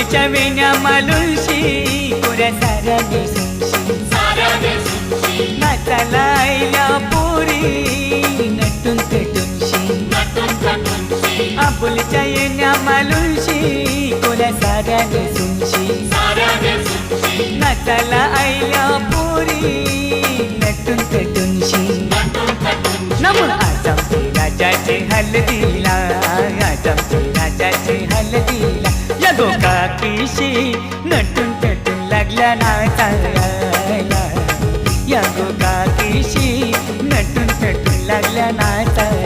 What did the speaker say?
आबोलीच्या वेण्या मालुशी कोऱ्या साऱ्या नेसूनशी नाचाला आईल्या पोरी नटून पेटूनशी आबोलीच्या येण्या मालुशी कोऱ्या साऱ्या नेसूनशी नाचाला आईल्या पोरी नटून पेटूनशी नमून आजमचे राजाचे हलदीला आजमचे राजाचे हलदीला या गोकाकीशी नटून पेटून लागल्या नाचायला या गोकाकीशी नटून पेटून लागल्या नाचायला